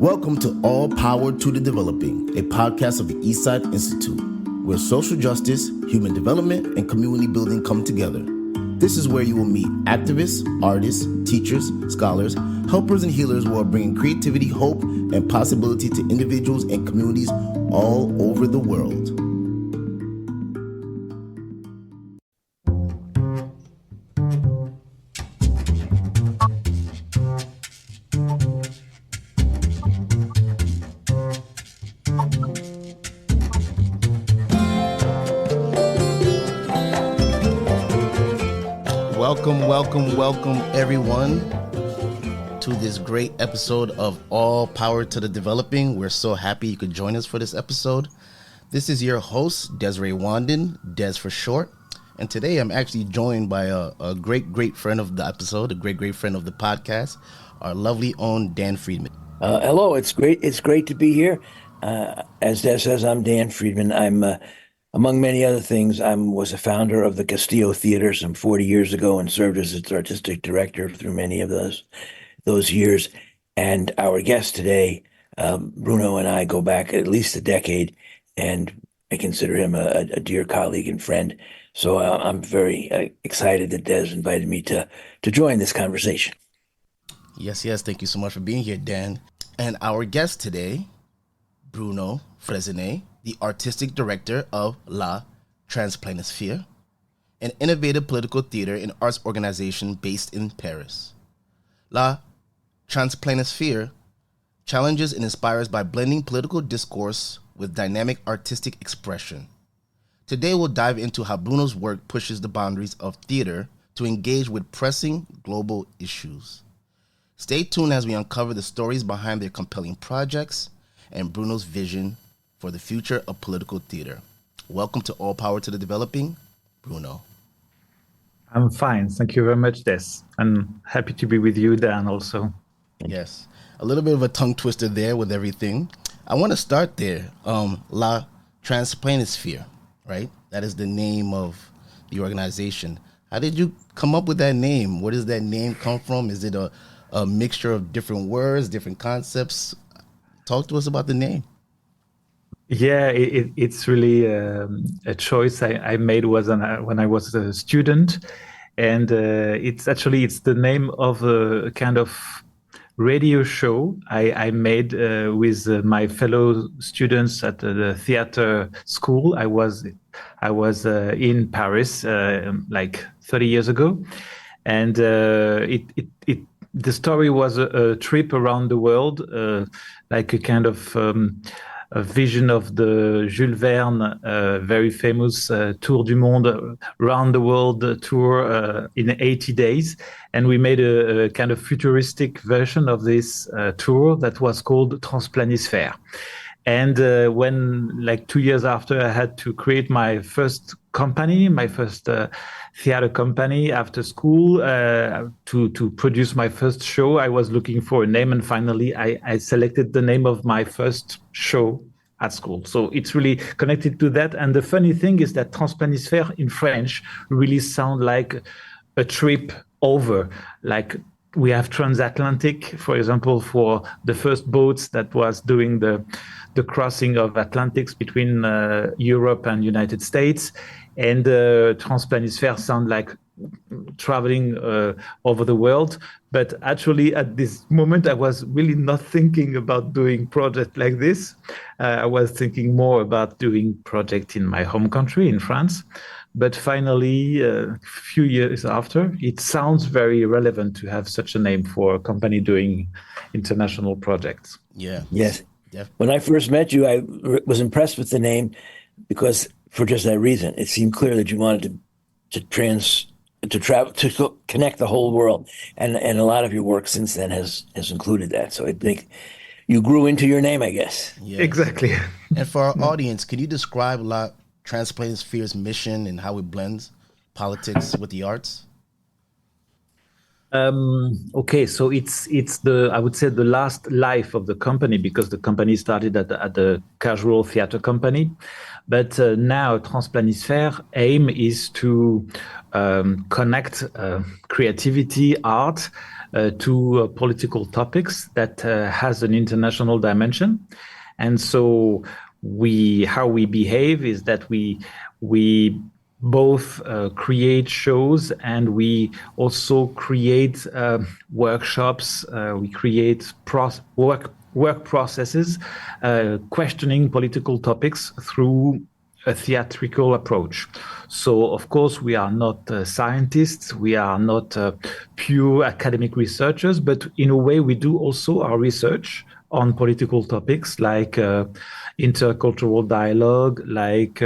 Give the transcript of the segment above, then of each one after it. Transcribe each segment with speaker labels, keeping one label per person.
Speaker 1: Welcome to All Power to the Developing, a podcast of the Eastside Institute, where social justice, human development, and community building come together. This is where you will meet activists, artists, teachers, scholars, helpers, and healers who are bringing creativity, hope, and possibility to individuals and communities all over the world. Welcome everyone to this great episode of All Power to the Developing. We're so happy you could join us for this episode. This is your host, Desiree Wandan, Des for short. And today I'm actually joined by a great friend of the episode, a great friend of the podcast, our lovely own Dan Friedman.
Speaker 2: Hello, it's great to be here. As Des says, I'm Dan Friedman. I'm among many other things, I was a founder of the Castillo Theater some 40 years ago and served as its artistic director through many of those years. And our guest today, Bruno, and I go back at least a decade, and I consider him a dear colleague and friend. So I'm very excited that Des invited me to join this conversation.
Speaker 1: Yes. Thank you so much for being here, Dan. And our guest today, Bruno Freyssinet, the artistic director of Transplanisphére, an innovative political theater and arts organization based in Paris. Transplanisphére challenges and inspires by blending political discourse with dynamic artistic expression. Today we'll dive into how Bruno's work pushes the boundaries of theater to engage with pressing global issues. Stay tuned as we uncover the stories behind their compelling projects and Bruno's vision for the future of political theater. Welcome to All Power to the Developing, Bruno.
Speaker 3: I'm fine. Thank you very much, Des. I'm happy to be with you, Dan, also.
Speaker 1: Yes. A little bit of a tongue twister there with everything. I want to start there. Transplanisphére, right? That is the name of the organization. How did you come up with that name? Where does that name come from? Is it a mixture of different words, different concepts? Talk to us about the name.
Speaker 3: Yeah, it's really a choice I made when I was a student, and it's the name of a kind of radio show I made with my fellow students at the theater school. I was in Paris like 30 years ago, and the story was a trip around the world, like a kind of a vision of the Jules Verne, very famous Tour du Monde, round the world tour in 80 days. And we made a kind of futuristic version of this tour that was called Transplanisphère. And when, like 2 years after, I had to create my first company, my first theater company after school to produce my first show, I was looking for a name, and finally I selected the name of my first show at school. So it's really connected to that. And the funny thing is that Transplanisphère in French really sounds like a trip over, like we have transatlantic, for example, for the first boats that was doing the crossing of Atlantics between Europe and United States. And Transplanisphère sound like traveling over the world. But actually, at this moment, I was really not thinking about doing project like this. I was thinking more about doing project in my home country, in France. But finally, a few years after, it sounds very relevant to have such a name for a company doing international projects.
Speaker 1: Yeah.
Speaker 2: Yes. When I first met you, I was impressed with the name because, for just that reason, it seemed clear that you wanted to travel, to connect the whole world, and a lot of your work since then has included that. So I think you grew into your name, I guess.
Speaker 1: Yes.
Speaker 3: Exactly.
Speaker 1: And for our audience, can you describe Transplanisphère's mission and how it blends politics with the arts?
Speaker 3: Okay, so it's I would say the last life of the company, because the company started at a casual theater company, but now Transplanisphère aim is to connect creativity, art, to political topics that has an international dimension. And so how we behave is that we both create shows, and we also create workshops. We create work processes, questioning political topics through a theatrical approach. So, of course, we are not scientists, we are not pure academic researchers, but in a way we do also our research on political topics like intercultural dialogue, like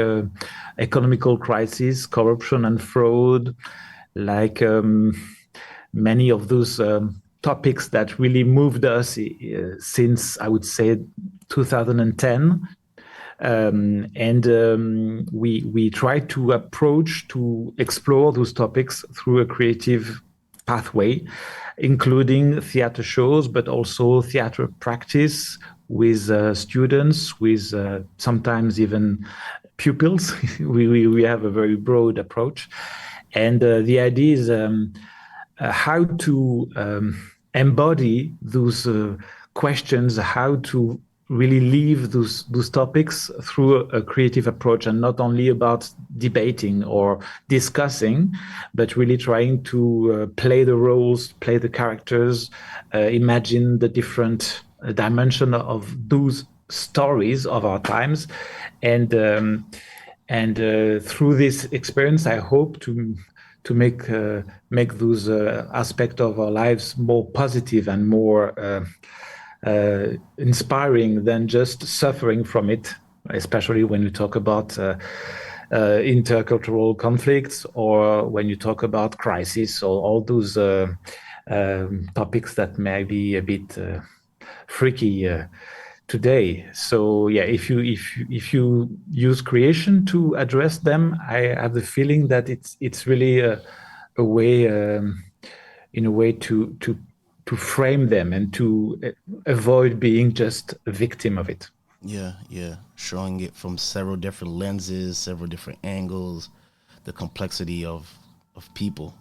Speaker 3: economical crisis, corruption and fraud, like many of those topics that really moved us since, I would say, 2010. We try to explore those topics through a creative pathway, including theater shows, but also theater practice with students, with sometimes even pupils. we have a very broad approach. And the idea is how to embody those questions, how to really leave those topics through a creative approach, and not only about debating or discussing, but really trying to play the roles, play the characters, imagine the different dimension of those stories of our times. And through this experience, I hope to make those aspects of our lives more positive and more inspiring than just suffering from it, especially when you talk about intercultural conflicts, or when you talk about crisis, or all those topics that may be a bit freaky today. So yeah, if you use creation to address them, I have the feeling that it's really a way, in a way, to frame them and to avoid being just a victim of it.
Speaker 1: Yeah, showing it from several different lenses, several different angles, the complexity of people,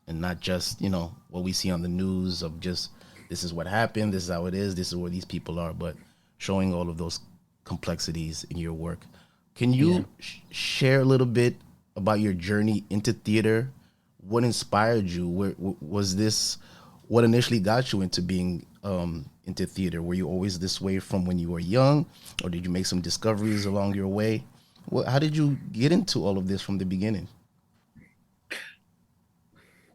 Speaker 1: and not just what we see on the news of just this is what happened, this is how it is, this is where these people are, but showing all of those complexities in your work. Can you share a little bit about your journey into theater? What inspired you? Where was this? What initially got you into being into theater? Were you always this way from when you were young, or did you make some discoveries along your way? How did you get into all of this from the beginning?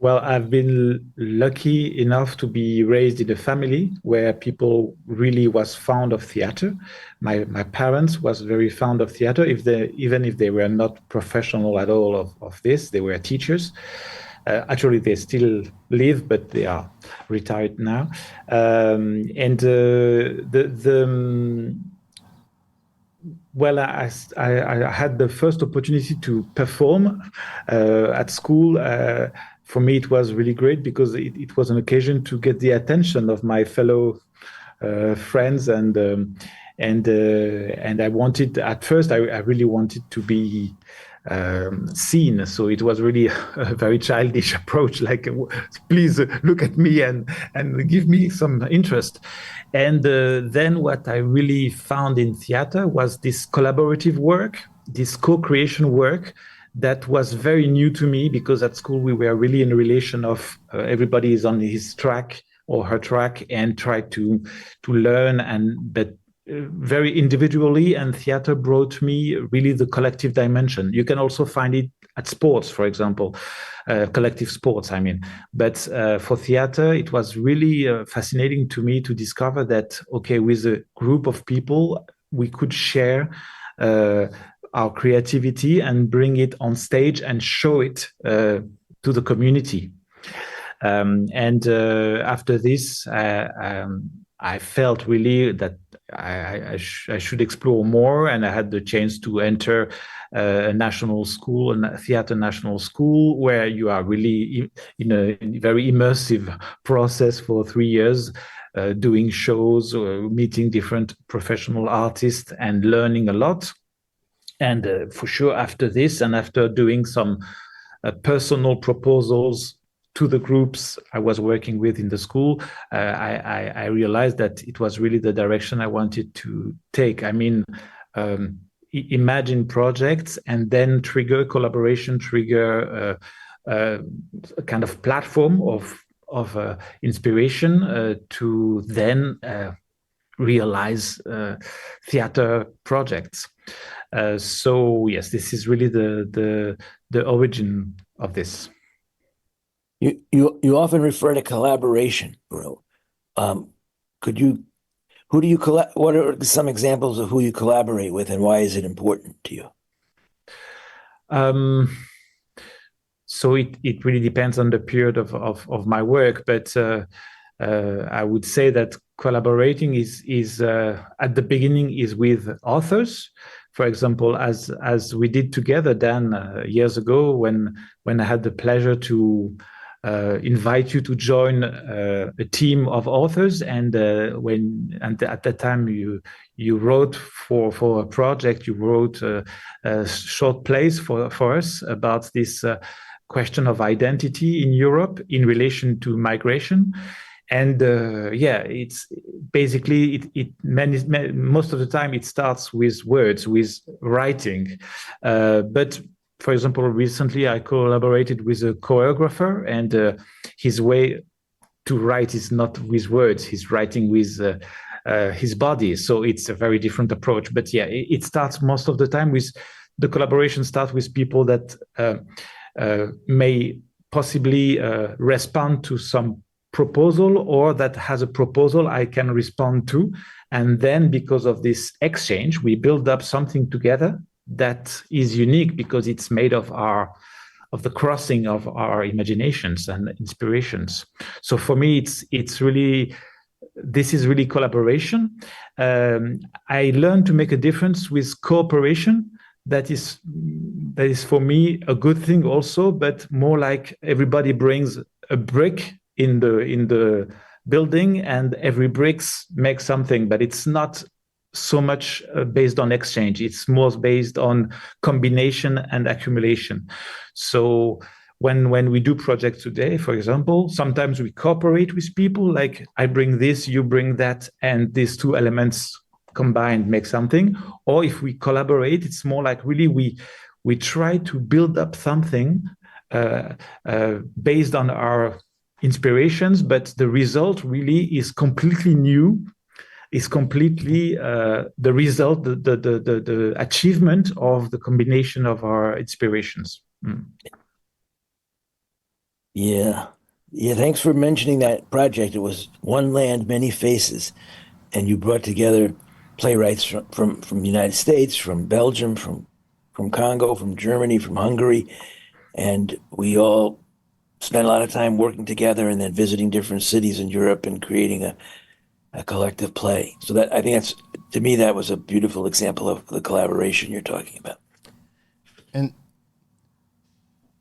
Speaker 3: Well, I've been lucky enough to be raised in a family where people really was fond of theater. My parents was very fond of theater, even if they were not professional at all of this. They were teachers. Actually, they still live, but they are retired now. Well, I had the first opportunity to perform at school. For me, it was really great because it was an occasion to get the attention of my fellow friends, and I wanted, at first, I really wanted to be seen. So it was really a very childish approach, like, please look at me and give me some interest. And then what I really found in theater was this collaborative work, this co-creation work that was very new to me, because at school we were really in a relation of everybody is on his track or her track and try to learn, but very individually, and theater brought me really the collective dimension. You can also find it at sports, for example, collective sports, I mean. But for theater, it was really fascinating to me to discover that, okay, with a group of people, we could share our creativity and bring it on stage and show it to the community. After this, I felt really that I should explore more, and I had the chance to enter a national school, a theater national school, where you are really in a very immersive process for 3 years, doing shows, meeting different professional artists and learning a lot. And for sure, after this, and after doing some personal proposals to the groups I was working with in the school, I realized that it was really the direction I wanted to take. I mean, imagine projects and then trigger collaboration, trigger a kind of platform of inspiration to then realize theater projects. So yes, this is really the origin of this.
Speaker 2: You often refer to collaboration, Bruno. What are some examples of who you collaborate with, and why is it important to you?
Speaker 3: So it really depends on the period of my work, but I would say that collaborating is at the beginning is with authors. For example, as we did together, Dan, years ago, when I had the pleasure to invite you to join a team of authors, and at that time you wrote for a project, you wrote a short plays for us about this question of identity in Europe in relation to migration. And it's basically most of the time it starts with words, with writing. But for example, recently I collaborated with a choreographer, and his way to write is not with words; he's writing with his body. So it's a very different approach. But yeah, it starts most of the time with the collaboration. Starts with people that may possibly respond to some proposal, or that has a proposal I can respond to, and then because of this exchange, we build up something together that is unique because it's made of the crossing of our imaginations and inspirations. So for me, this is really collaboration. I learned to make a difference with cooperation. That is for me a good thing also, but more like everybody brings a brick in the building, and every bricks makes something, but it's not so much based on exchange. It's more based on combination and accumulation. So when we do projects today, for example, sometimes we cooperate with people, like I bring this, you bring that, and these two elements combined make something. Or if we collaborate, it's more like really we try to build up something based on our inspirations, but the result really is completely new, is completely the result, the achievement of the combination of our inspirations.
Speaker 2: Yeah, thanks for mentioning that project. It was One Land, Many Faces, and you brought together playwrights from the United States, from Belgium, from Congo, from Germany, from Hungary, and we all spent a lot of time working together and then visiting different cities in Europe and creating a collective play. So that, I think to me, that was a beautiful example of the collaboration you're talking about.
Speaker 1: And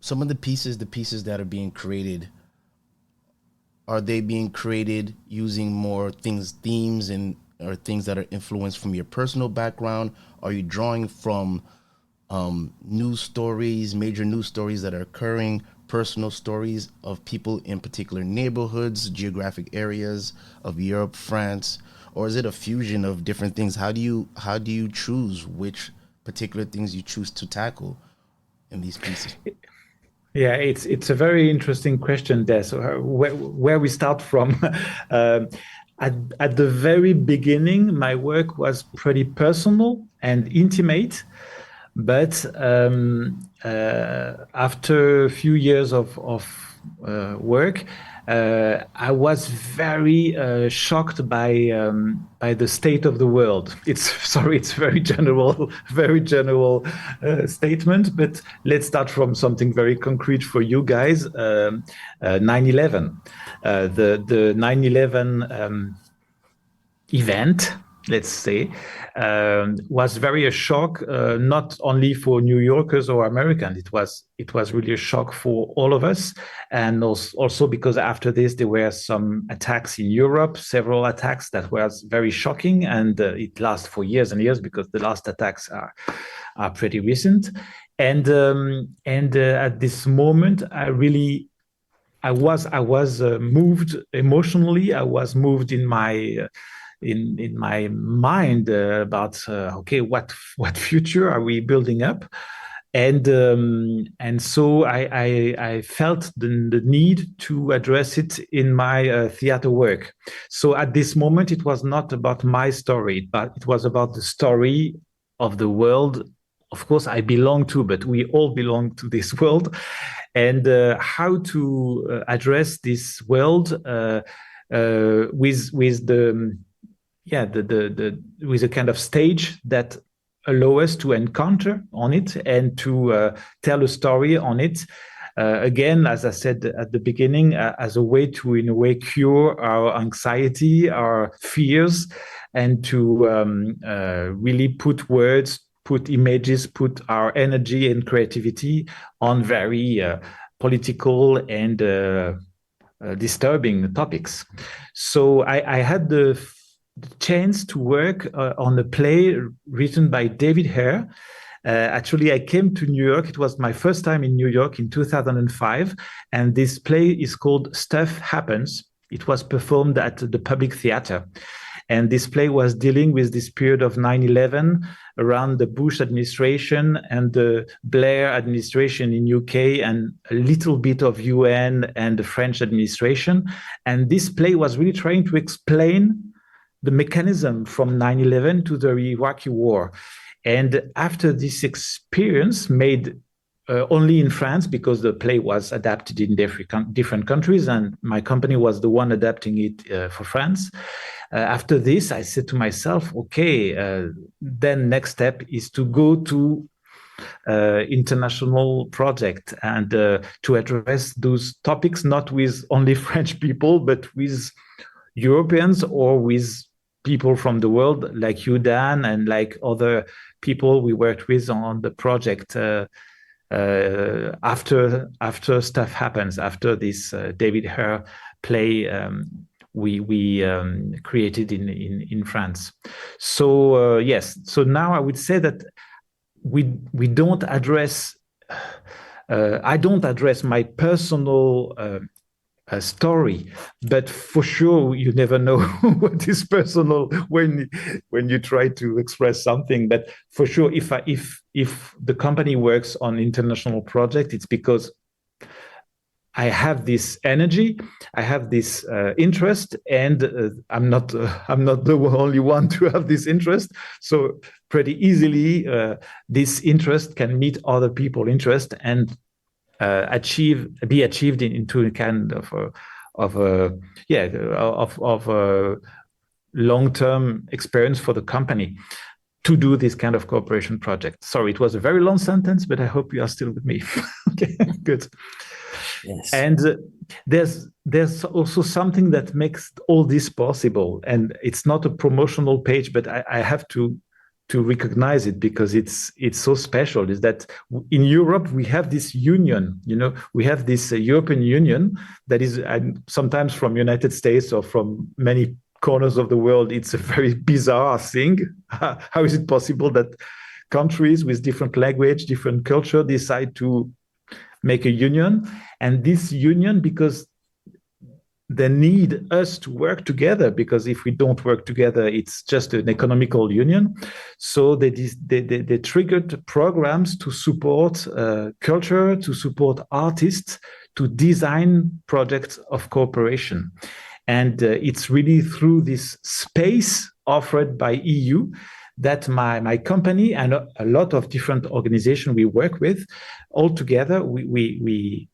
Speaker 1: some of the pieces that are being created, are they being created using more themes or things that are influenced from your personal background? Are you drawing from news stories, major news stories that are occurring, personal stories of people in particular neighborhoods, geographic areas of Europe, France, or is it a fusion of different things? How do you choose which particular things you choose to tackle in these pieces?
Speaker 3: Yeah, it's a very interesting question there. So where we start from, at the very beginning, my work was pretty personal and intimate. But after a few years of work, I was very shocked by the state of the world. It's very general statement, but let's start from something very concrete for you guys. 9/11, the 9/11 event, let's say, was very a shock, not only for New Yorkers or Americans. It was really a shock for all of us, and also because after this there were some attacks in Europe, several attacks that was very shocking, and it lasts for years and years because the last attacks are pretty recent. And at this moment, I really I was moved emotionally. I was moved in my in my mind about okay, what future are we building up? And so I felt the need to address it in my theater work. So at this moment, it was not about my story, but it was about the story of the world. Of course, I belong to, but we all belong to this world, and how to address this world with the with a kind of stage that allow us to encounter on it and to tell a story on it. Again, as I said at the beginning, as a way to, in a way, cure our anxiety, our fears, and to really put words, put images, put our energy and creativity on very political and disturbing topics. So I had the chance to work on a play written by David Hare. Actually, I came to New York. It was my first time in New York in 2005. And this play is called Stuff Happens. It was performed at the Public Theater. And this play was dealing with this period of 9/11 around the Bush administration and the Blair administration in UK and a little bit of UN and the French administration. And this play was really trying to explain the mechanism from 9/11 to the Iraqi war. And after this experience made only in France, because the play was adapted in different countries and my company was the one adapting it for France. After this, I said to myself, okay, then next step is to go to international project and to address those topics, not with only French people, but with Europeans or with people from the world like you, Dan, and like other people we worked with on the project after Stuff Happens, after this David Hare play we created in France. So yes, so now I would say that we don't address I don't address my personal story, but for sure you never know what is personal when you try to express something. But for sure, if the company works on international project, it's because I have this energy, I have this interest, and I'm not the only one to have this interest. So pretty easily, this interest can meet other people's interest and be achieved into a kind of a long-term experience for the company to do this kind of cooperation project. Sorry, it was a very long sentence, but I hope you are still with me. Okay, good.
Speaker 2: Yes.
Speaker 3: And there's also something that makes all this possible, and it's not a promotional page, but I have to recognize it because it's so special. Is that in Europe we have this union, we have this European Union that is sometimes from United States or from many corners of the world. It's a very bizarre thing. How is it possible that countries with different language, different culture decide to make a union? And this union, because they need us to work together, because if we don't work together, it's just an economical union. So they triggered programs to support culture, to support artists, to design projects of cooperation. And it's really through this space offered by EU that my company and a lot of different organizations we work with, all together, we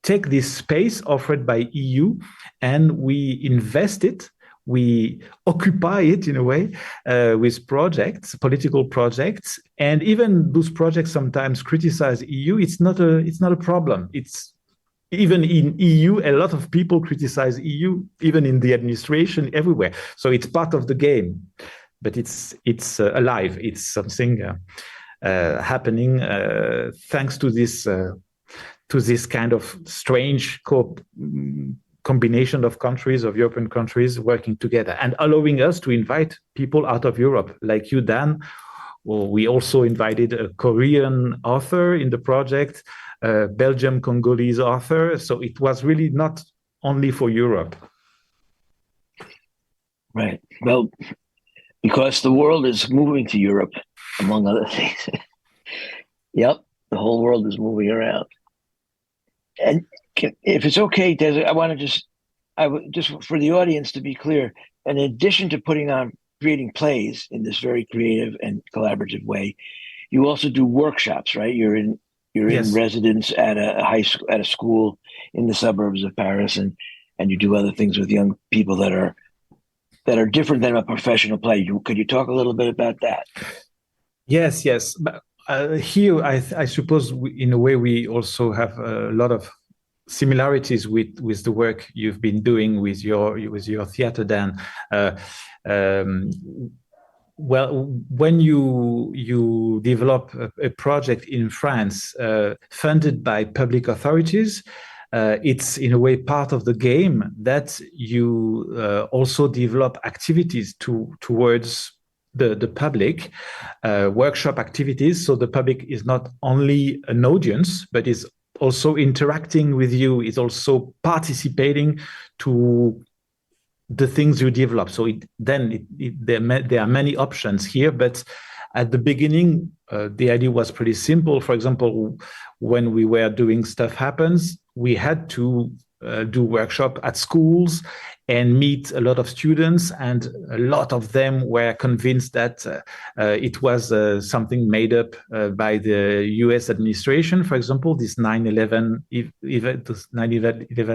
Speaker 3: take this space offered by EU and we invest it, we occupy it in a way with projects, political projects, and even those projects sometimes criticize EU. It's not a problem. It's even in EU, a lot of people criticize EU, even in the administration, everywhere. So it's part of the game, but it's alive. It's something happening thanks to this kind of strange combination of countries, of European countries working together and allowing us to invite people out of Europe, like you, Dan, Well, we also invited a Korean author in the project, a Belgium Congolese author. So it was really not only for Europe.
Speaker 2: Right. Well, because the world is moving to Europe, among other things. Yep, the whole world is moving around. And if it's okay, Des, I want to just for the audience to be clear, in addition to creating plays in this very creative and collaborative way, you also do workshops, right? You're in residence at a high school, at a school in the suburbs of Paris, and you do other things with young people that are different than a professional play. Could you talk a little bit about that?
Speaker 3: Yes. But here, I suppose, in a way, we also have a lot of similarities with the work you've been doing with your theater, Dan. Well, when you develop a project in France funded by public authorities, it's in a way part of the game that you also develop activities towards the public, workshop activities. So the public is not only an audience, but is also interacting with you, is also participating to the things you develop. So there are many options here, but at the beginning, the idea was pretty simple. For example, when we were doing Stuff Happens, we had to do workshop at schools and meet a lot of students, and a lot of them were convinced that it was something made up by the US administration. For example, this 9/11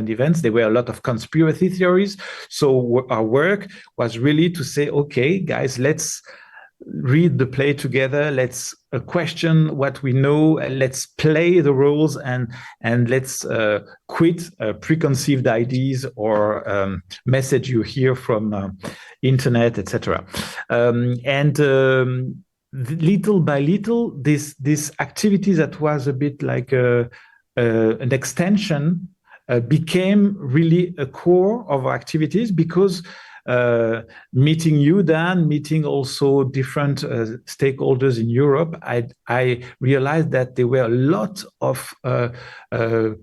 Speaker 3: events, there were a lot of conspiracy theories. So our work was really to say, okay, guys, let's read the play together, let's question what we know, let's play the roles, and let's quit preconceived ideas or message you hear from internet, etc. Little by little, this activity that was a bit like an extension became really a core of our activities, because meeting you, Dan, meeting also different stakeholders in Europe, I realized that there were a lot of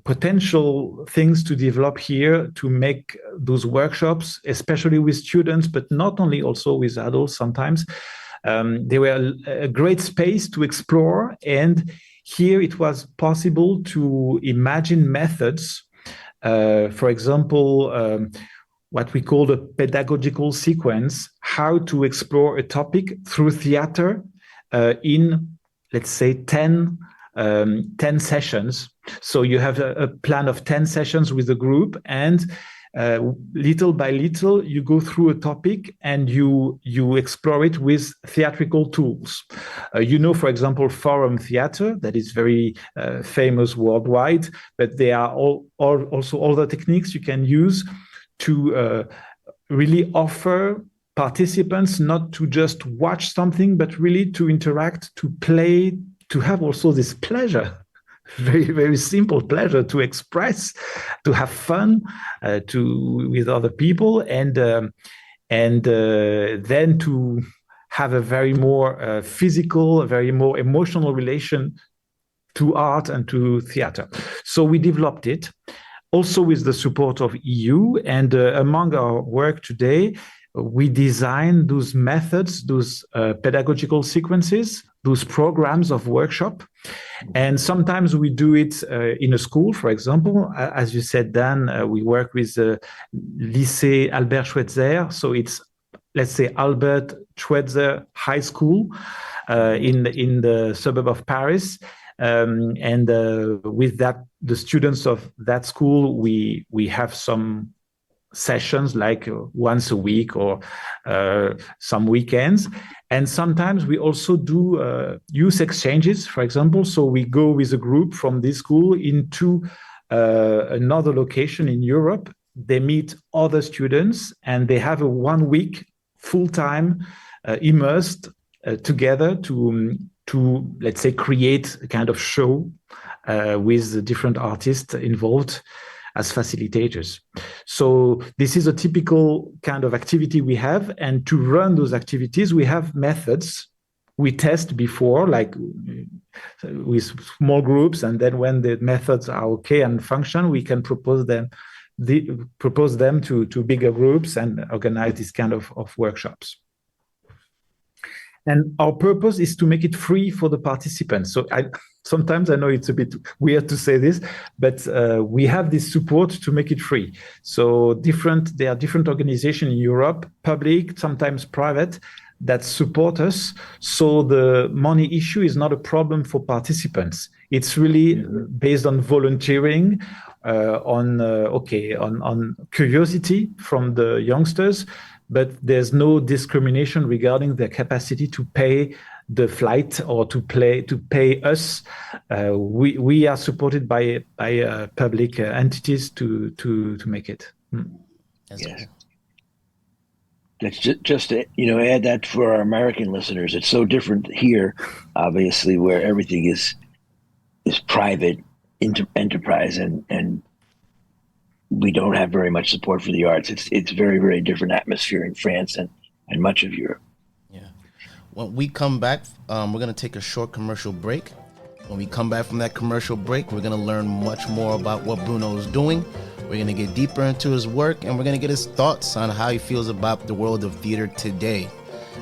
Speaker 3: potential things to develop here to make those workshops, especially with students, but not only, also with adults sometimes. They were a great space to explore, and here it was possible to imagine methods. For example, what we call the pedagogical sequence, how to explore a topic through theater in, let's say, 10 sessions. So you have a plan of 10 sessions with a group, and little by little, you go through a topic and you explore it with theatrical tools. For example, forum theater, that is very famous worldwide, but there are also other techniques you can use to really offer participants not to just watch something, but really to interact, to play, to have also this pleasure, very, very simple pleasure to express, to have fun with other people, and then to have a very more physical, a very more emotional relation to art and to theater. So we developed it, also with the support of EU, and among our work today, we design those methods, those pedagogical sequences, those programs of workshop. And sometimes we do it in a school, for example. As you said, Dan, we work with Lycée Albert Schweitzer. So it's, let's say, Albert Schweitzer High School in the suburb of Paris. And with that, the students of that school, we have some sessions like once a week or some weekends. And sometimes we also do youth exchanges, for example. So we go with a group from this school into another location in Europe. They meet other students and they have a 1 week full-time immersed together to, let's say, create a kind of show with the different artists involved as facilitators. So this is a typical kind of activity we have. And to run those activities, we have methods we test before, like with small groups, and then when the methods are okay and function, we can propose them to bigger groups and organize this kind of workshops. And our purpose is to make it free for the participants. So sometimes I know it's a bit weird to say this, but we have this support to make it free. So there are different organizations in Europe, public, sometimes private, that support us. So the money issue is not a problem for participants. It's really based on volunteering, on curiosity from the youngsters, but there's no discrimination regarding their capacity to pay the flight or to pay us. We are supported by public entities to make it.
Speaker 2: Yes. That's just to, add that for our American listeners. It's so different here, obviously, where everything is private enterprise, and we don't have very much support for the arts. It's very, very different atmosphere in France and much of Europe.
Speaker 1: Yeah. When we come back, we're going to take a short commercial break. When we come back from that commercial break, we're going to learn much more about what Bruno is doing. We're going to get deeper into his work, and we're going to get his thoughts on how he feels about the world of theater today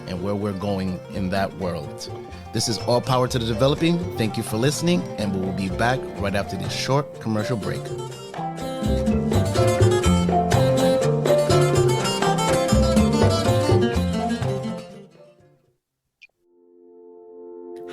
Speaker 1: and where we're going in that world. This is All Power to the Developing. Thank you for listening, and we will be back right after this short commercial break.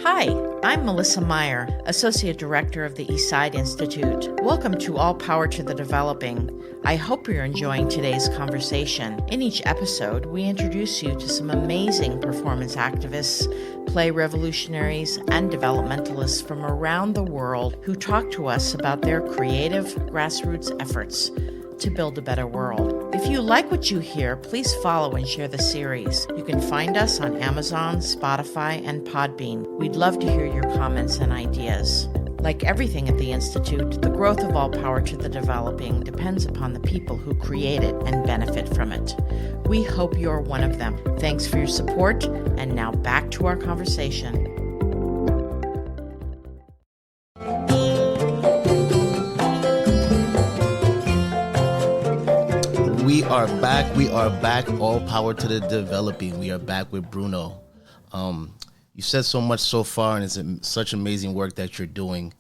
Speaker 4: Hi, I'm Melissa Meyer, Associate Director of the Eastside Institute. Welcome to All Power to the Developing. I hope you're enjoying today's conversation. In each episode, we introduce you to some amazing performance activists, play revolutionaries, and developmentalists from around the world who talk to us about their creative grassroots efforts to build a better world. If you like what you hear, please follow and share the series. You can find us on Amazon, Spotify, and Podbean. We'd love to hear your comments and ideas. Like everything at the Institute, the growth of All Power to the Developing depends upon the people who create it and benefit from it. We hope you're one of them. Thanks for your support, and now back to our conversation.
Speaker 1: We are back. All Power to the Developing. We are back with Bruno. You said so much so far, and it's such amazing work that you're doing.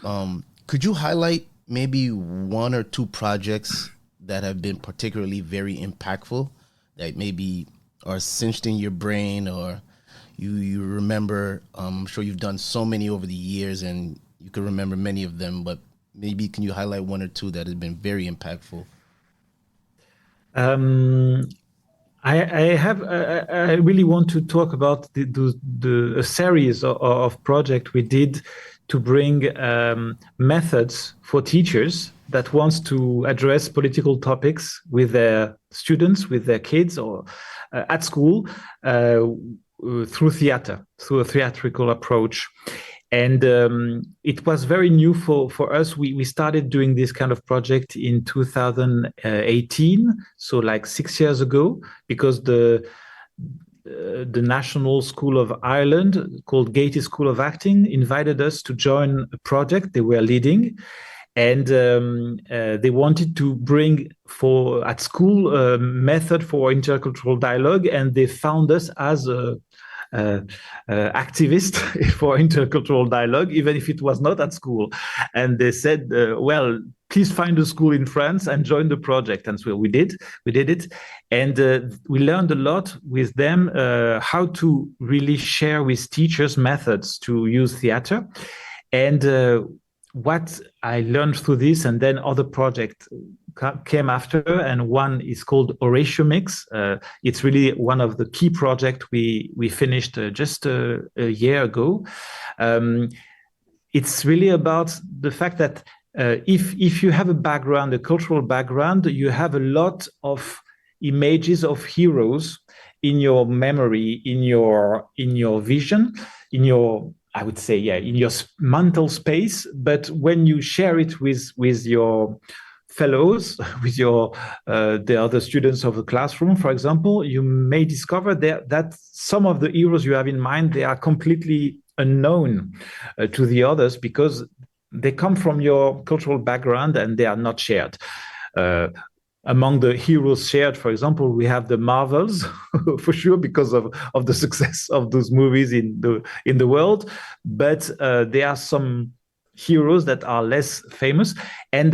Speaker 1: Could you highlight maybe one or two projects that have been particularly very impactful, that maybe are cinched in your brain, or you remember? I'm sure you've done so many over the years, and you can remember many of them, but maybe can you highlight one or two that have been very impactful?
Speaker 3: I really want to talk about a series of projects we did to bring methods for teachers that wants to address political topics with their students, with their kids, or at school through theater, through a theatrical approach. And it was very new for us. We started doing this kind of project in 2018, so like 6 years ago, because the National School of Ireland, called Gaiety School of Acting, invited us to join a project they were leading. And they wanted to bring at school a method for intercultural dialogue, and they found us as a activist for intercultural dialogue, even if it was not at school. And they said, well, please find a school in France and join the project. And so we did it. And we learned a lot with them, how to really share with teachers methods to use theater. And what I learned through this, and then other projects came after, and one is called Horatio Mix. It's really one of the key projects we finished just a year ago. It's really about the fact that if you have a cultural background, you have a lot of images of heroes in your memory, in your vision, in your, I would say, in your mental space. But when you share it with your fellows, with the other students of the classroom, for example, you may discover that some of the heroes you have in mind, they are completely unknown to the others because they come from your cultural background and they are not shared. Among the heroes shared, for example, we have the Marvels, for sure, because of the success of those movies in the world. But there are some heroes that are less famous. And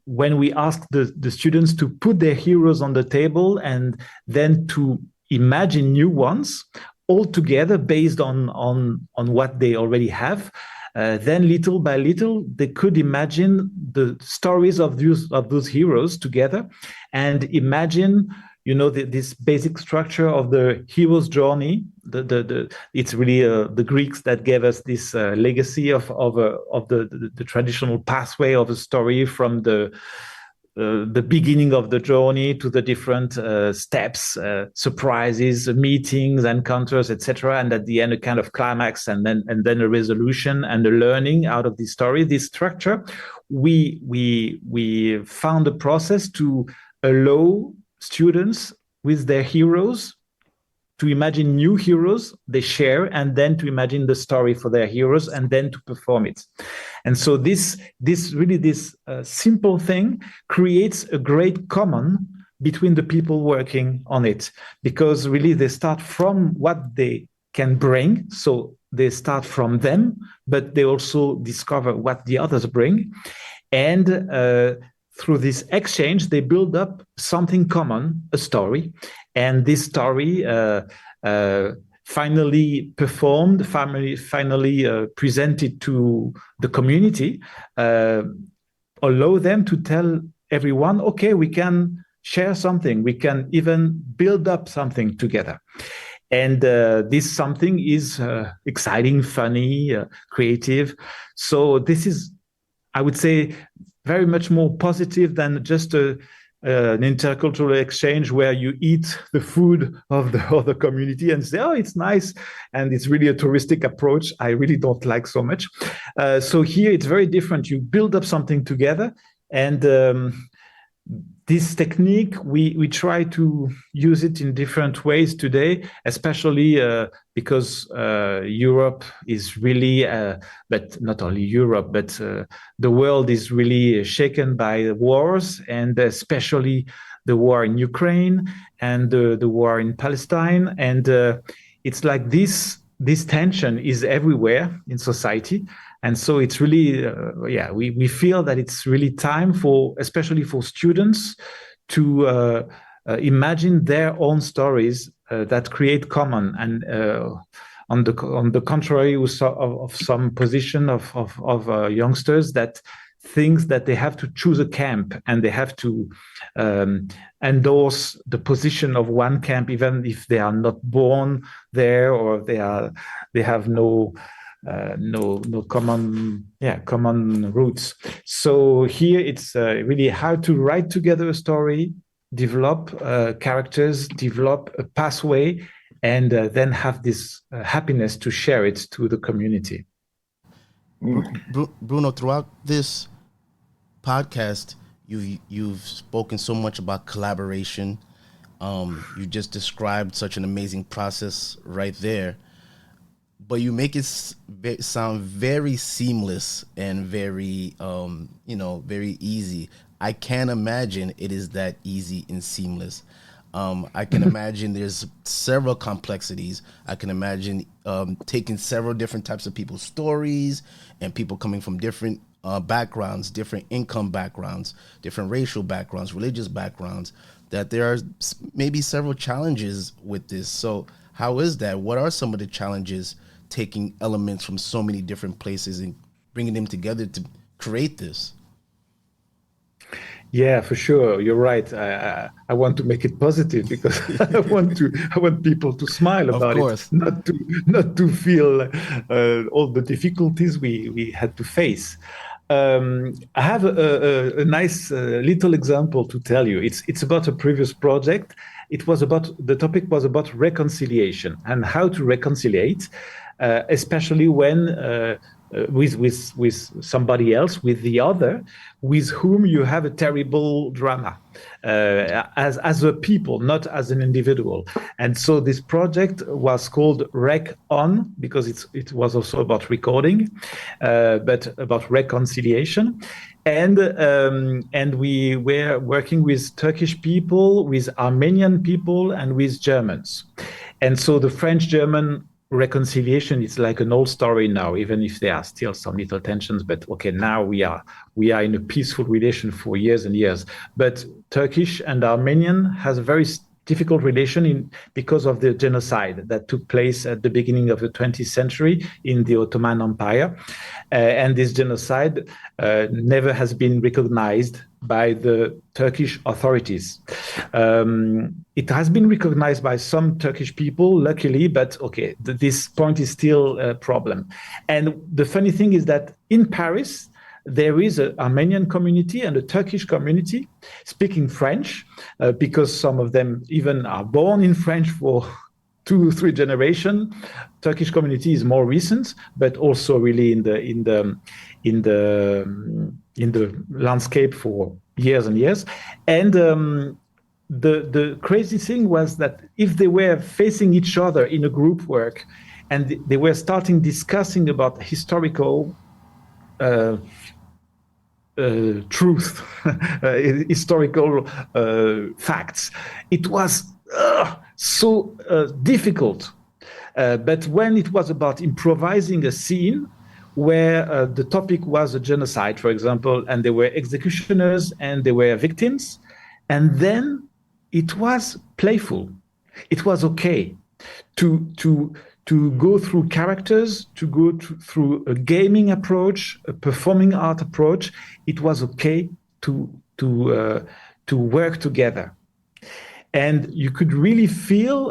Speaker 3: when we ask the students to put their heroes on the table and then to imagine new ones all together based on what they already have, then little by little, they could imagine the stories of those heroes together and imagine, this basic structure of the hero's journey. It's really the Greeks that gave us this legacy of the traditional pathway of a story from the beginning of the journey to the different steps, surprises, meetings, encounters, etc., and at the end a kind of climax, and then a resolution and a learning out of this story. This structure, we found a process to allow students with their heroes to imagine new heroes they share, and then to imagine the story for their heroes, and then to perform it. And so this simple thing creates a great common between the people working on it, because really they start from what they can bring. So they start from them, but they also discover what the others bring. And through this exchange, they build up something common, a story. And this story finally performed, finally presented to the community, allow them to tell everyone, okay, we can share something, we can even build up something together. And this something is exciting, funny, creative. So this is, I would say, very much more positive than just an intercultural exchange where you eat the food of the community and say, oh, it's nice. And it's really a touristic approach I really don't like so much. So here it's very different. You build up something together. And this technique, we try to use it in different ways today, especially because Europe is really, but not only Europe, but the world is really shaken by wars, and especially the war in Ukraine and the war in Palestine. And it's like this tension is everywhere in society. And so it's really, we feel that it's really time especially for students, to imagine their own stories that create common. And on the contrary of some position of youngsters that thinks that they have to choose a camp and they have to endorse the position of one camp, even if they are not born there, or they have no common roots. So here it's really how to write together a story, develop characters, develop a pathway, and then have this happiness to share it to the community.
Speaker 1: Bruno, throughout this podcast, you've spoken so much about collaboration. You just described such an amazing process right there. But you make it sound very seamless and very, very easy. I can't imagine it is that easy and seamless. I can imagine there's several complexities. I can imagine taking several different types of people's stories and people coming from different backgrounds, different income backgrounds, different racial backgrounds, religious backgrounds, that there are maybe several challenges with this. So how is that? What are some of the challenges taking elements from so many different places and bringing them together to create this?
Speaker 3: Yeah, for sure. You're right. I want to make it positive because I want people to smile about it, not to feel all the difficulties we had to face. I have a nice little example to tell you. It's about a previous project. The topic was about reconciliation and how to reconciliate, especially when with somebody else, with the other, with whom you have a terrible drama as a people, not as an individual. And so this project was called Rec On, because it was also about recording, but about reconciliation. And we were working with Turkish people, with Armenian people, and with Germans. And so the French-German reconciliation is like an old story now, even if there are still some little tensions. But okay, now we are in a peaceful relation for years and years. But Turkish and Armenian has a very difficult relation because of the genocide that took place at the beginning of the 20th century in the Ottoman Empire. And this genocide never has been recognized by the Turkish authorities. It has been recognized by some Turkish people, luckily, but okay, this point is still a problem. And the funny thing is that in Paris, there is an Armenian community and a Turkish community speaking French, because some of them even are born in French for 2 or 3 generations. Turkish community is more recent, but also really in the landscape for years and years. And the crazy thing was that if they were facing each other in a group work, and they were starting discussing about historical truth, historical facts, it was so difficult. But when it was about improvising a scene where the topic was a genocide, for example, and there were executioners and there were victims, and then it was playful. It was okay to go through characters, to go through a gaming approach, a performing art approach. It was okay to work together. And you could really feel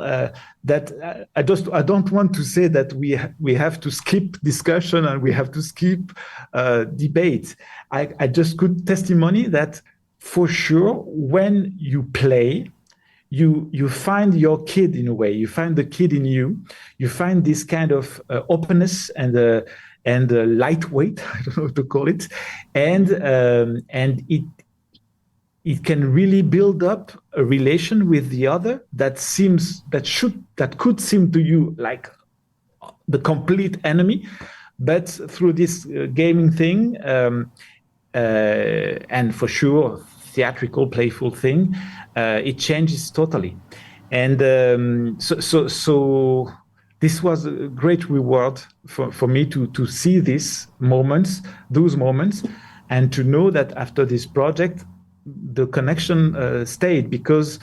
Speaker 3: that. I don't want to say that we have to skip discussion and we have to skip debate. I just could testimony that for sure when you play, you find your kid in a way. You find the kid in you. You find this kind of openness and lightweight. I don't know what to call it, and it can really build up a relation with the other that could seem to you like the complete enemy, but through this gaming thing and for sure theatrical, playful thing, it changes totally. And so this was a great reward for me to see those moments, and to know that after this project, the connection stayed, because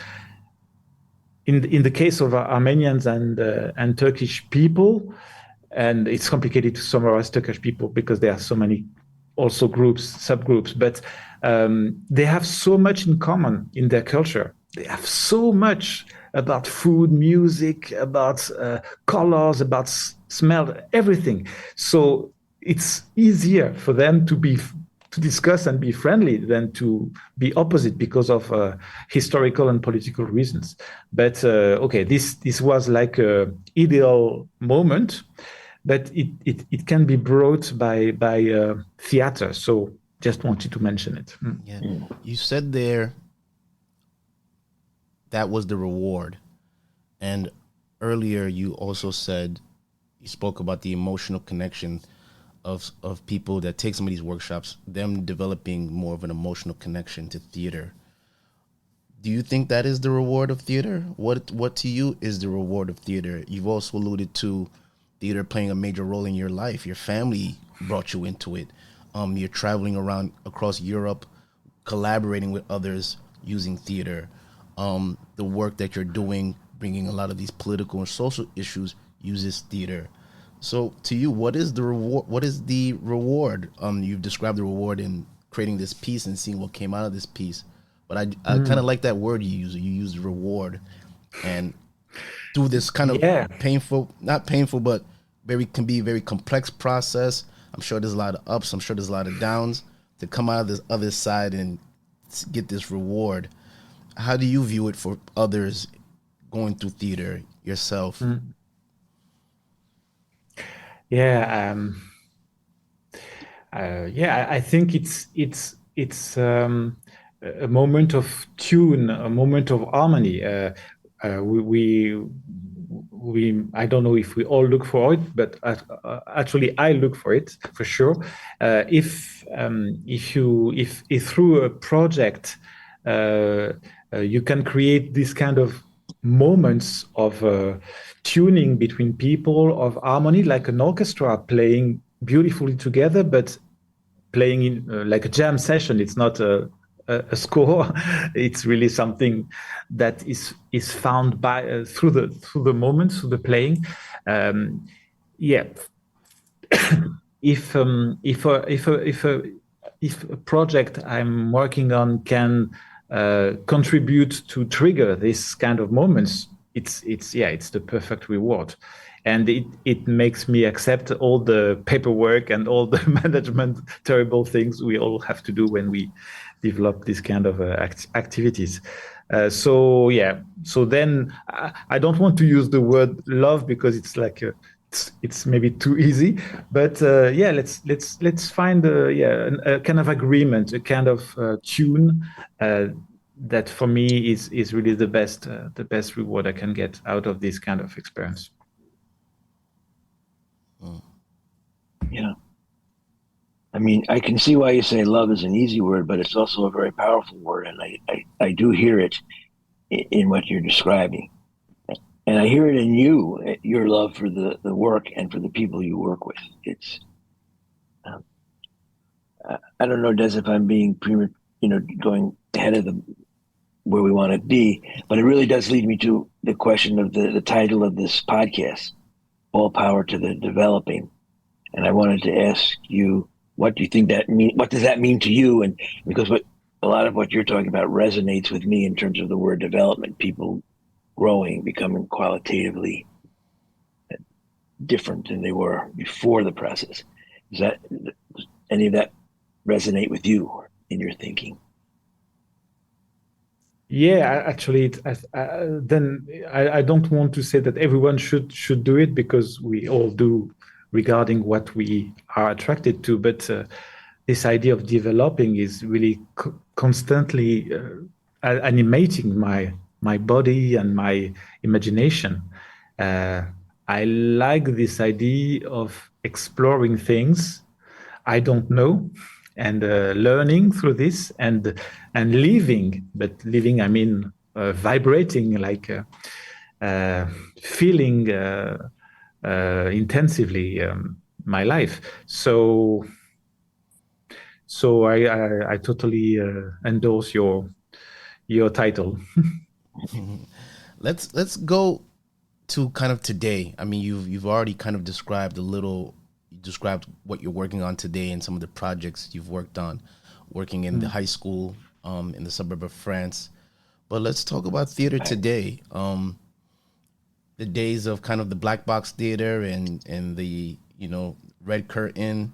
Speaker 3: in the case of Armenians and Turkish people, and it's complicated to summarize Turkish people because there are so many also subgroups, but they have so much in common in their culture. They have so much about food, music, about colors, about smell, everything. So it's easier for them to discuss and be friendly than to be opposite because of historical and political reasons. But okay, this was like an ideal moment, but it can be brought by theater. So just wanted to mention it.
Speaker 1: Yeah, you said there that was the reward, and earlier you also said you spoke about the emotional connection of people that take some of these workshops, them developing more of an emotional connection to theater. Do you think that is the reward of theater? What to you is the reward of theater? You've also alluded to theater playing a major role in your life. Your family brought you into it. You're traveling around across Europe, collaborating with others using theater. The work that you're doing, bringing a lot of these political and social issues, uses theater. So to you, what is the reward? What is the reward? You've described the reward in creating this piece and seeing what came out of this piece. But I kind of like that word you use. You use reward, and through this kind of painful, not painful, but can be very complex process. I'm sure there's a lot of ups. I'm sure there's a lot of downs to come out of this other side and get this reward. How do you view it for others going through theater, yourself?
Speaker 3: Yeah, I think it's a moment of tune, a moment of harmony. We I don't know if we all look for it, but actually I look for it for sure. If through a project you can create this kind of moments of tuning between people, of harmony, like an orchestra playing beautifully together, but playing in like a jam session. It's not a score. It's really something that is found by through the moments, through the playing. Yeah. If a project I'm working on can contribute to trigger this kind of moments, it's the perfect reward. And it makes me accept all the paperwork and all the management terrible things we all have to do when we develop this kind of activities. So then I don't want to use the word love because it's like it's maybe too easy, but let's find a kind of agreement, a kind of tune that for me is really the best reward I can get out of this kind of experience.
Speaker 2: Yeah. I mean, I can see why you say love is an easy word, but it's also a very powerful word. And I do hear it in what you're describing. And I hear it in you, your love for the work and for the people you work with. It's, I don't know, Des, if I'm being going ahead of where we want to be, but it really does lead me to the question of the title of this podcast, All Power to the Developing. And I wanted to ask you, what do you think that mean? What does that mean to you? And because a lot of what you're talking about resonates with me in terms of the word development, people growing, becoming qualitatively different than they were before the process. Does any of that resonate with you in your thinking?
Speaker 3: Yeah, actually, then I don't want to say that everyone should do it, because we all do regarding what we are attracted to. But this idea of developing is really constantly animating my body and my imagination. I like this idea of exploring things I don't know, and learning through this, and living. But living, I mean, vibrating, like feeling intensively my life. So I totally endorse your title.
Speaker 1: Let's go to kind of today. I mean, you've already kind of described what you're working on today and some of the projects you've worked on, working in the high school in the suburb of France. But let's talk about theater today. The days of kind of the black box theater and the red curtain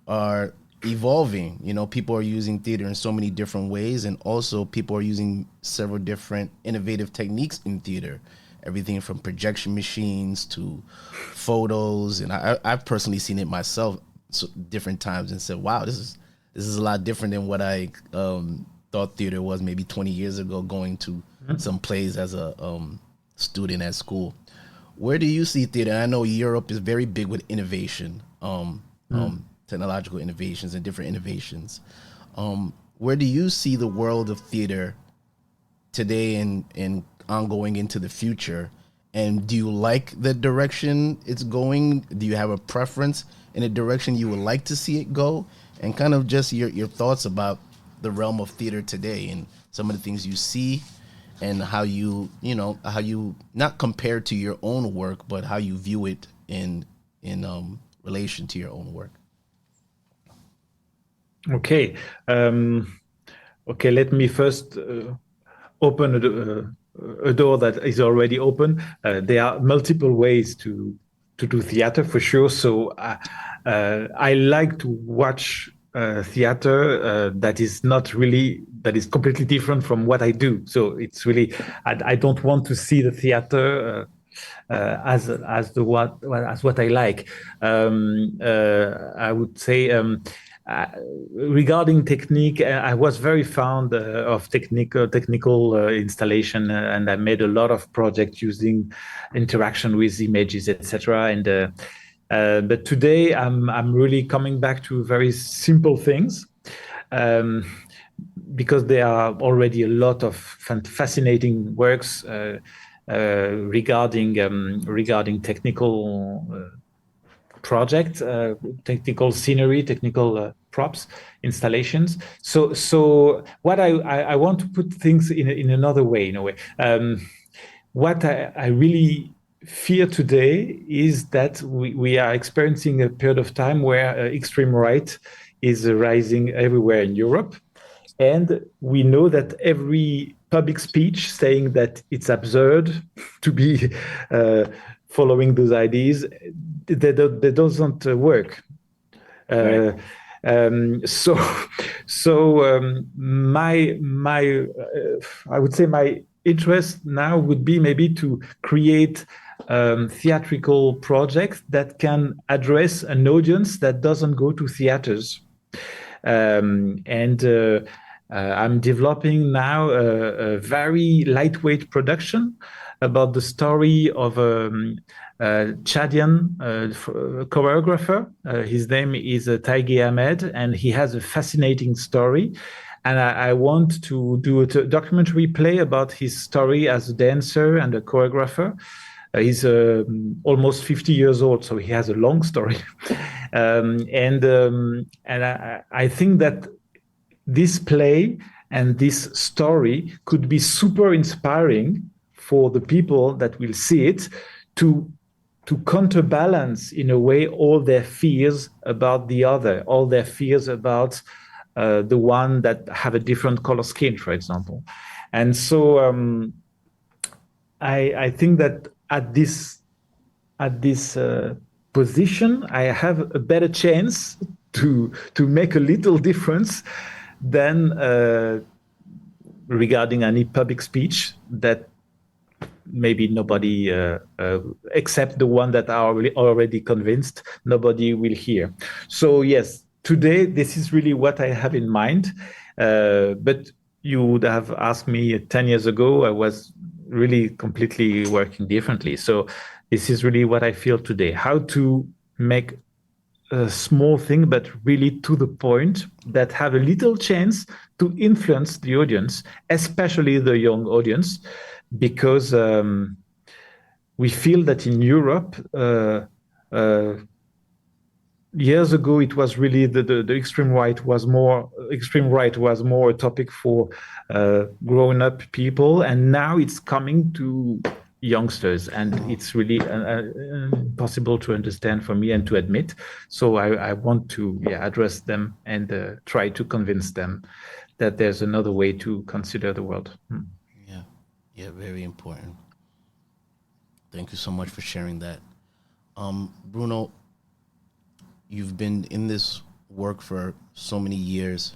Speaker 1: are evolving. People are using theater in so many different ways, and also people are using several different innovative techniques in theater. Everything from projection machines to photos, and I've personally seen it myself different times and said, "Wow, this is a lot different than what I thought theater was maybe 20 years ago." Going to some plays as a student at school. Where do you see theater? I know Europe is very big with innovation, technological innovations and different innovations. Where do you see the world of theater today and ongoing into the future? And do you like the direction it's going? Do you have a preference in a direction you would like to see it go? And kind of just your thoughts about the realm of theater today and some of the things you see, and how you not compare to your own work, but how you view it in relation to your own work.
Speaker 3: Okay. Let me first open a door that is already open. There are multiple ways to do theater, for sure. So I like to watch theater that is completely different from what I do. So it's really, I don't want to see the theater as what I like. I would say regarding technique, I was very fond of technical installation, and I made a lot of projects using interaction with images, etc. And but today I'm really coming back to very simple things. Because there are already a lot of fascinating works regarding technical projects, technical scenery, technical props, installations. So what I want to put things in another way, in a way. What I really fear today is that we are experiencing a period of time where extreme right is rising everywhere in Europe. And we know that every public speech saying that it's absurd to be following those ideas, that doesn't work.
Speaker 2: Right.
Speaker 3: My I would say my interest now would be maybe to create theatrical projects that can address an audience that doesn't go to theaters. I'm developing now a very lightweight production about the story of a Chadian choreographer. His name is Taigi Ahmed, and he has a fascinating story. And I want to do a documentary play about his story as a dancer and a choreographer. He's almost 50 years old, so he has a long story. I think that this play and this story could be super inspiring for the people that will see it to counterbalance, in a way, all their fears about the other, all their fears about the one that have a different color skin, for example. And so I think that at this position, I have a better chance to make a little difference than regarding any public speech that maybe nobody, except the one that are already convinced, nobody will hear. So yes, today this is really what I have in mind. But you would have asked me 10 years ago, I was really completely working differently. So this is really what I feel today, how to make a small thing, but really to the point, that have a little chance to influence the audience, especially the young audience, because we feel that in Europe, years ago, it was really the extreme right was more a topic for grown-up people, and now it's coming to youngsters, and it's really impossible to understand for me and to admit. So I want to address them and try to convince them that there's another way to consider the world.
Speaker 1: Yeah, very important. Thank you so much for sharing that. Bruno, you've been in this work for so many years.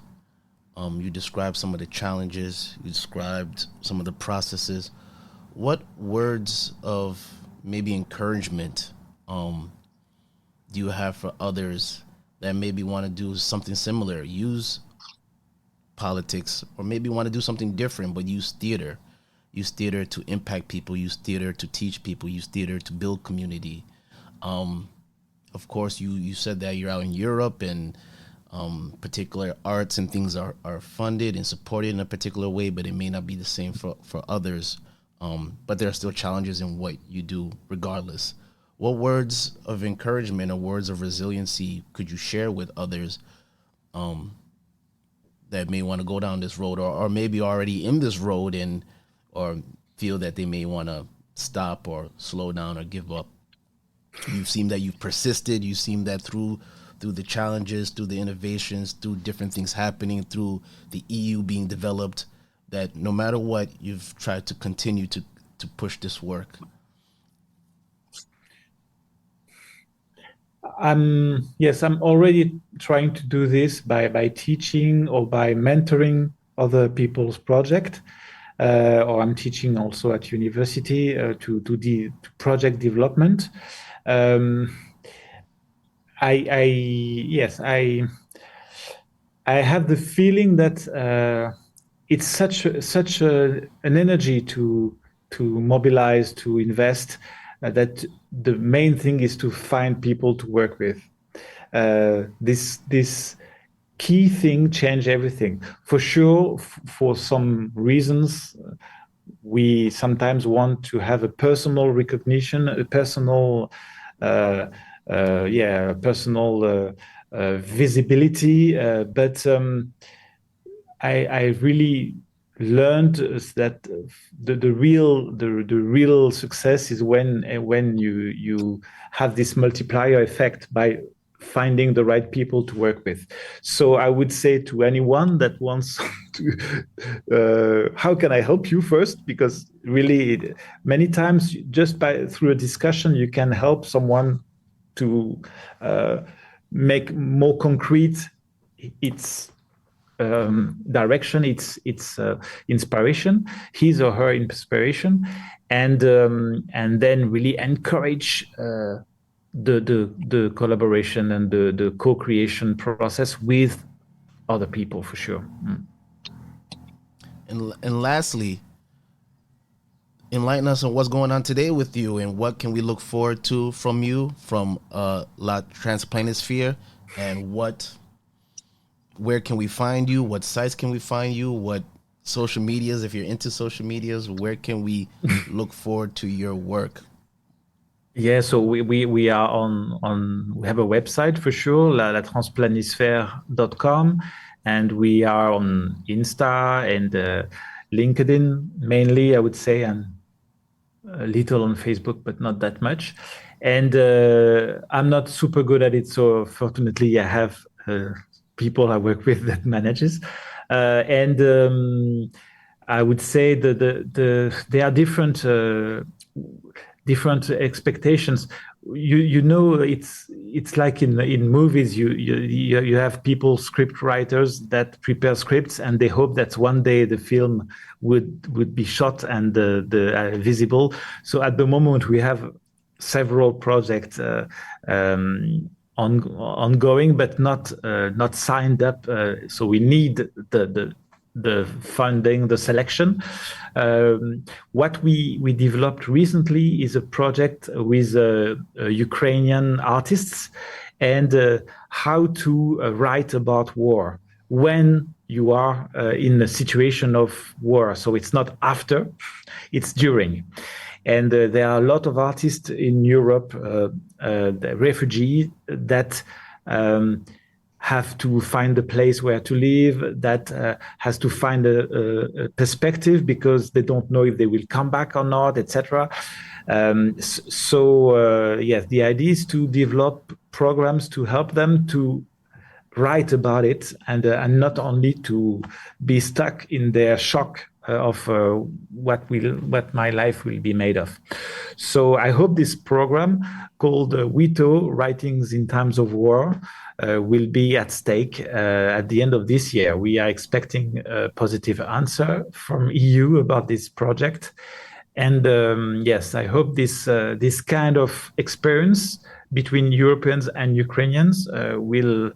Speaker 1: You described some of the challenges, you described some of the processes. What words of maybe encouragement do you have for others that maybe want to do something similar, use politics, or maybe want to do something different, but use theater to impact people, use theater to teach people, use theater to build community? Of course, you said that you're out in Europe, and particular arts and things are funded and supported in a particular way, but it may not be the same for others. But there are still challenges in what you do regardless. What words of encouragement or words of resiliency could you share with others that may want to go down this road, or maybe already in this road or feel that they may want to stop or slow down or give up? You seem that you've persisted. You seem that through the challenges, through the innovations, through different things happening, through the EU being developed, that no matter what, you've tried to continue to push this work.
Speaker 3: Yes, I'm already trying to do this by teaching or by mentoring other people's project, or I'm teaching also at university to do the project development. I have the feeling that it's such an energy to mobilize, to invest, that the main thing is to find people to work with. This key thing change everything. For sure, for some reasons, we sometimes want to have a personal recognition, a personal, visibility. But I really learned that the real success is when you have this multiplier effect by finding the right people to work with. So I would say to anyone that wants to, how can I help you first? Because really, many times just through a discussion, you can help someone to make more concrete its direction, its inspiration, his or her inspiration, and then really encourage the collaboration and the co-creation process with other people, for sure.
Speaker 1: And lastly, enlighten us on what's going on today with you, and what can we look forward to from you, from La Transplanisphère, and where can we find you? What sites can we find you? What social medias, if you're into social medias, where can we look forward to your work?
Speaker 3: Yeah, so we are on we have a website for sure, transplanisphère.com, and we are on Insta and LinkedIn mainly, I would say, and a little on Facebook, but not that much. And I'm not super good at it, so fortunately I have people I work with that manages, and I would say there are different expectations. You know, it's like in movies. You have people, script writers that prepare scripts, and they hope that one day the film would be shot and visible. So at the moment we have several projects ongoing, but not signed up. So we need the funding, the selection. What we developed recently is a project with Ukrainian artists, and how to write about war when you are in a situation of war. So it's not after, it's during. And there are a lot of artists in Europe, the refugees that have to find a place where to live, that has to find a perspective because they don't know if they will come back or not, etc. Yes, the idea is to develop programs to help them to write about it, and not only to be stuck in their shock of what my life will be made of. So I hope this program called WITO, Writings in Times of War, will be at stake at the end of this year. We are expecting a positive answer from EU about this project. And yes, I hope this kind of experience between Europeans and Ukrainians will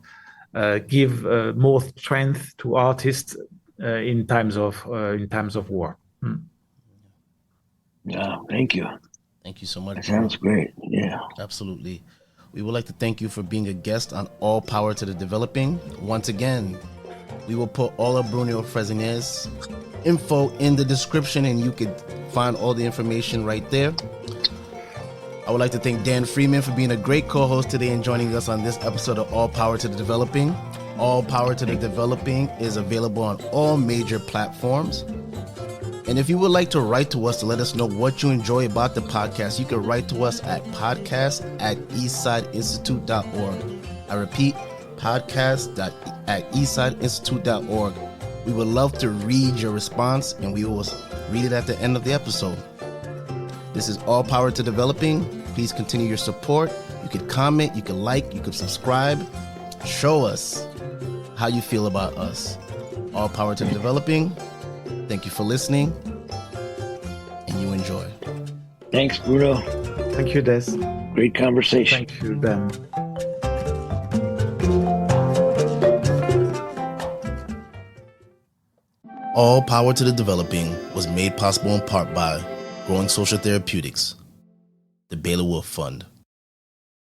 Speaker 3: give more strength to artists in times of war.
Speaker 2: Yeah, thank you.
Speaker 1: Thank you so much.
Speaker 2: That sounds great. Yeah,
Speaker 1: absolutely. We would like to thank you for being a guest on All Power to the Developing. Once again, we will put all of Bruno Freyssinet's info in the description, and you could find all the information right there. I would like to thank Dan Friedman for being a great co-host today and joining us on this episode of All Power to the Developing. All Power to the Developing is available on all major platforms. And if you would like to write to us to let us know what you enjoy about the podcast, you can write to us at podcast@eastsideinstitute.org. I repeat, podcast@eastsideinstitute.org. We would love to read your response, and we will read it at the end of the episode. This is All Power to Developing. Please continue your support. You could comment, you could like, you could subscribe. Show us how you feel about us. All Power to Developing. Thank you for listening, and you enjoy.
Speaker 2: Thanks, Bruno.
Speaker 3: Thank you, Des.
Speaker 2: Great conversation.
Speaker 3: Thank you, Ben.
Speaker 1: All Power to the Developing was made possible in part by Growing Social Therapeutics, the Baylor Wolf Fund.